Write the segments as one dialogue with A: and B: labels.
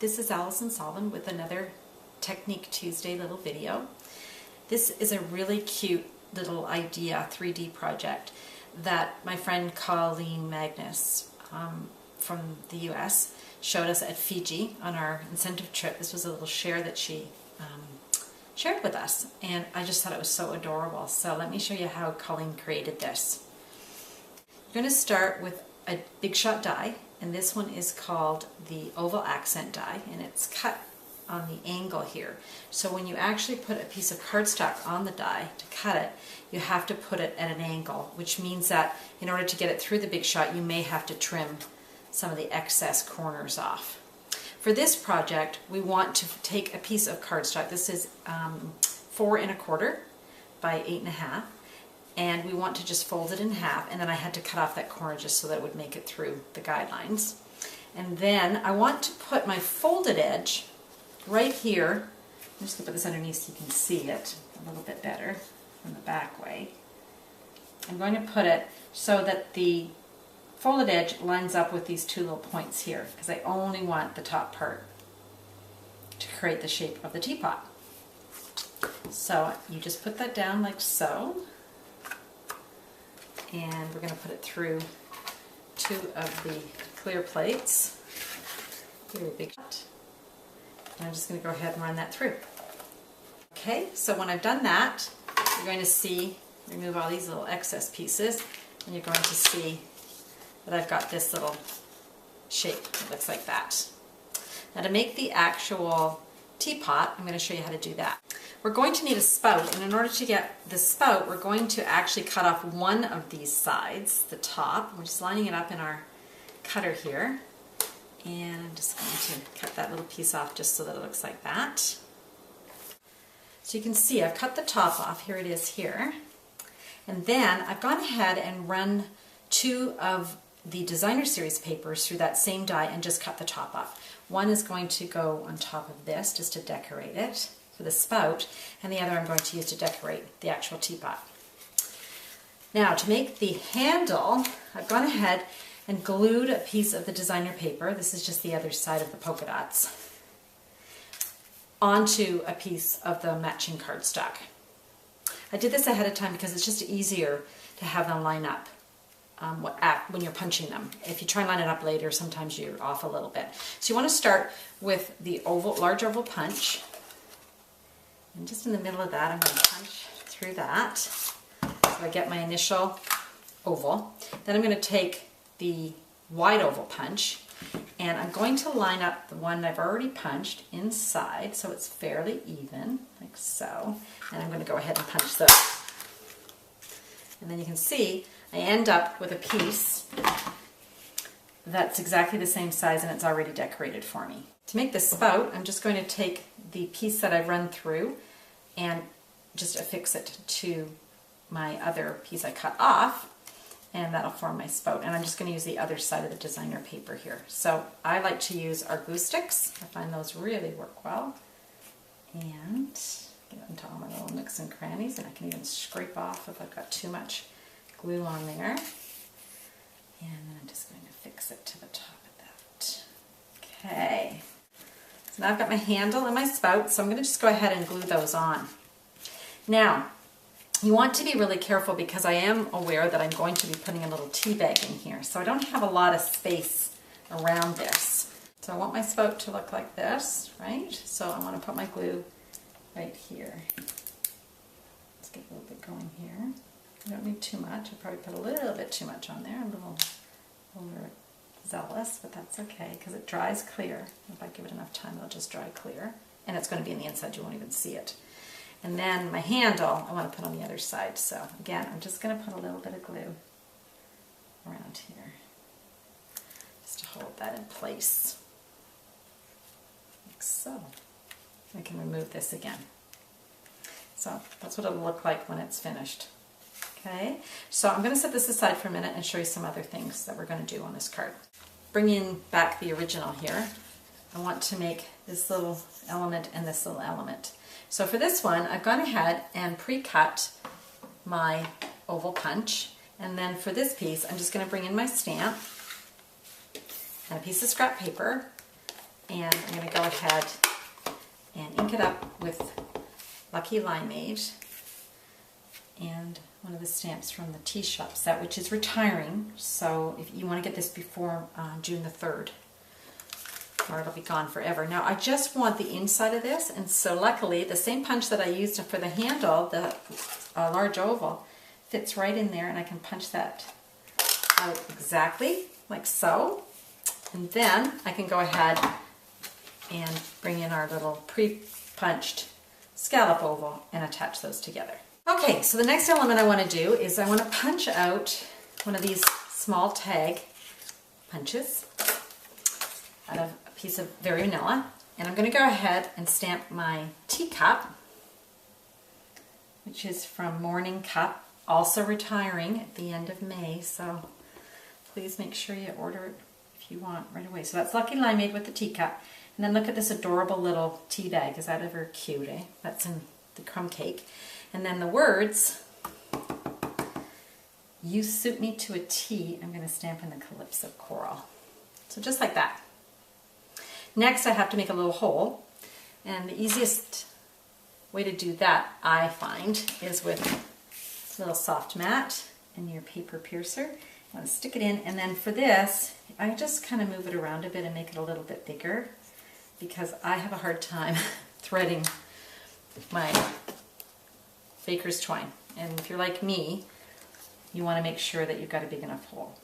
A: This is Alison with another Technique Tuesday little video. This is a really cute little idea 3D project that my friend Colleen Magnus from the US showed us at Fiji on our incentive trip. This was a little share that she shared with us, and I just thought it was so adorable. So let me show you how Colleen created this. You're going to start with a Big Shot die, and this one is called the oval accent die, and it's cut on the angle here. So when you actually put a piece of cardstock on the die to cut it, you have to put it at an angle, which means that in order to get it through the Big Shot, you may have to trim some of the excess corners off. For this project, we want to take a piece of cardstock. This is 4 1/4 by 8 1/2. And we want to just fold it in half, and then I had to cut off that corner just so that it would make it through the guidelines. And then I want to put my folded edge right here. I'm just going to put this underneath so you can see it a little bit better from the back way. I'm going to put it so that the folded edge lines up with these two little points here, because I only want the top part to create the shape of the teapot. So you just put that down like so. And we're going to put it through 2 of the clear plates. Here, big shot. And I'm just going to go ahead and run that through. Okay, so when I've done that, you're going to see, remove all these little excess pieces, and you're going to see that I've got this little shape that looks like that. Now to make the actual teapot, I'm going to show you how to do that. We're going to need a spout, and in order to get the spout, we're going to actually cut off one of these sides, the top. We're just lining it up in our cutter here, and I'm just going to cut that little piece off just so that it looks like that. So you can see I've cut the top off. Here it is here. And then I've gone ahead and run 2 of the designer series papers through that same die and just cut the top off. One is going to go on top of this just to decorate it for the spout, and the other I'm going to use to decorate the actual teapot. Now to make the handle, I've gone ahead and glued a piece of the designer paper, this is just the other side of the polka dots, onto a piece of the matching cardstock. I did this ahead of time because it's just easier to have them line up when you're punching them. If you try and line it up later, sometimes you're off a little bit. So you want to start with the large oval punch. And just in the middle of that, I'm going to punch through that so I get my initial oval. Then I'm going to take the wide oval punch, and I'm going to line up the one I've already punched inside so it's fairly even, like so. And I'm going to go ahead and punch those. And then you can see I end up with a piece that's exactly the same size, and it's already decorated for me. To make the spout, I'm just going to take the piece that I've run through and just affix it to my other piece I cut off, and that'll form my spout. And I'm just going to use the other side of the designer paper here. So I like to use our glue sticks. I find those really work well. And get into all my little nooks and crannies, and I can even scrape off if I've got too much glue on there. And then I'm just going to fix it to the top of that. Okay. So now I've got my handle and my spout, so I'm going to just go ahead and glue those on. Now, you want to be really careful because I am aware that I'm going to be putting a little tea bag in here, so I don't have a lot of space around this. So I want my spout to look like this, right? So I want to put my glue right here. Let's get a little bit going here. I don't need too much. I probably put a little bit too much on there, a little zealous, but that's okay because it dries clear. If I give it enough time, it'll just dry clear. And it's going to be in the inside, you won't even see it. And then my handle, I want to put on the other side. So again, I'm just going to put a little bit of glue around here just to hold that in place. Like so. I can remove this again. So that's what it'll look like when it's finished. Okay, so I'm going to set this aside for a minute and show you some other things that we're going to do on this card. Bringing back the original here, I want to make this little element and this little element. So for this one, I've gone ahead and pre-cut my oval punch, and then for this piece, I'm just going to bring in my stamp and a piece of scrap paper, and I'm going to go ahead and ink it up with Lucky Limeade and one of the stamps from the tea shop set, which is retiring, so if you want to get this before June the 3rd, or it'll be gone forever. Now I just want the inside of this, and so luckily the same punch that I used for the handle, the large oval, fits right in there, and I can punch that out exactly like so. And then I can go ahead and bring in our little pre-punched scallop oval and attach those together. Okay, so the next element I want to do is I want to punch out one of these small tag punches out of a piece of Very Vanilla, and I'm going to go ahead and stamp my teacup, which is from Morning Cup, also retiring at the end of May, so please make sure you order it if you want right away. So that's Lucky Limeade with the teacup. And then look at this adorable little tea bag. Is that ever cute, eh? That's in the crumb cake. And then the words, "You suit me to a T," I'm going to stamp in the Calypso Coral. So just like that. Next I have to make a little hole. And the easiest way to do that, I find, is with a little soft mat and your paper piercer. You want to stick it in, and then for this, I just kind of move it around a bit and make it a little bit bigger, because I have a hard time threading my baker's twine. And if you're like me, you want to make sure that you've got a big enough hole.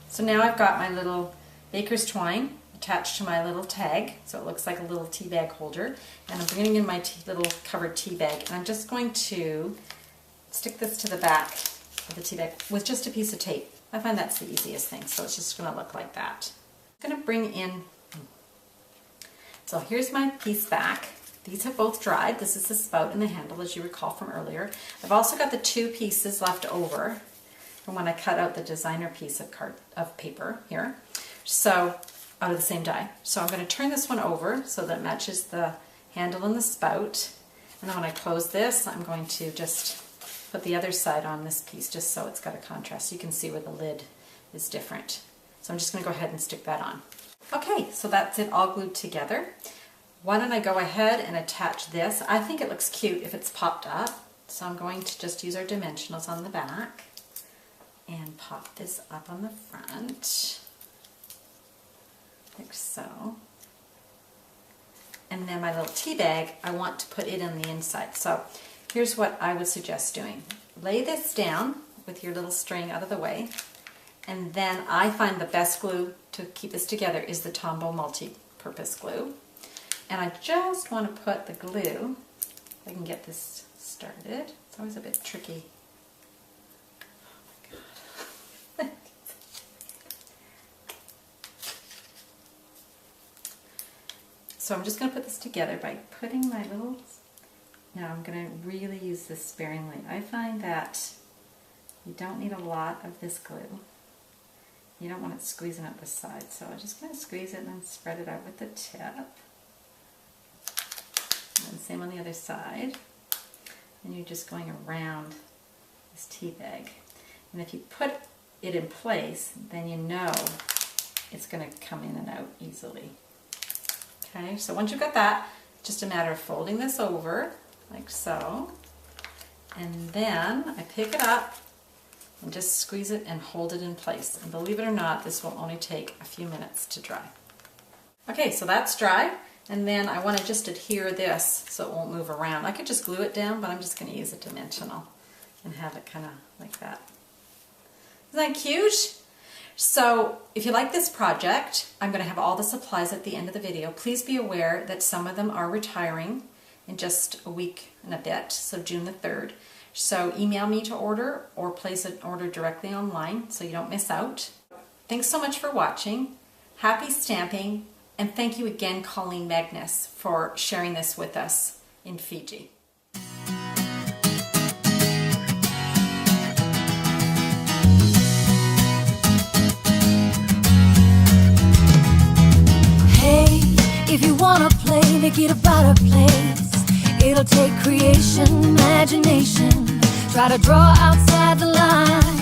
A: So now I've got my little baker's twine attached to my little tag, so it looks like a little tea bag holder. And I'm bringing in my little covered tea bag, and I'm just going to stick this to the back of the tea bag with just a piece of tape. I find that's the easiest thing, so it's just going to look like that. I'm going to bring in, so here's my piece back. These have both dried. This is the spout and the handle, as you recall from earlier. I've also got the two pieces left over from when I cut out the designer piece of paper here, so out of the same die. So I'm going to turn this one over so that it matches the handle and the spout. And then when I close this, I'm going to just put the other side on this piece just so it's got a contrast. You can see where the lid is different. So I'm just going to go ahead and stick that on. Okay, so that's it all glued together. Why don't I go ahead and attach this? I think it looks cute if it's popped up. So I'm going to just use our dimensionals on the back and pop this up on the front, like so. And then my little tea bag, I want to put it on the inside. So here's what I would suggest doing. Lay this down with your little string out of the way, and then I find the best glue to keep this together is the Tombow multi-purpose glue. And I just want to put the glue, if I can get this started. It's always a bit tricky. Oh my God. So I'm just going to put this together by putting my little, now I'm going to really use this sparingly. I find that you don't need a lot of this glue. You don't want it squeezing out the side, so I'm just going to squeeze it and then spread it out with the tip. And same on the other side. And you're just going around this tea bag. And if you put it in place, then you know it's going to come in and out easily. Okay, so once you've got that, just a matter of folding this over, like so. And then I pick it up and just squeeze it and hold it in place. And believe it or not, this will only take a few minutes to dry. Okay, so that's dry. And then I want to just adhere this so it won't move around. I could just glue it down, but I'm just going to use a dimensional and have it kind of like that. Isn't that cute? So if you like this project, I'm going to have all the supplies at the end of the video. Please be aware that some of them are retiring in just a week and a bit, so June the 3rd. So email me to order or place an order directly online so you don't miss out. Thanks so much for watching. Happy stamping. And thank you again, Colleen Magnus, for sharing this with us in Fiji.
B: Hey, if you wanna play, make it a better place. It'll take creation, imagination. Try to draw outside the line.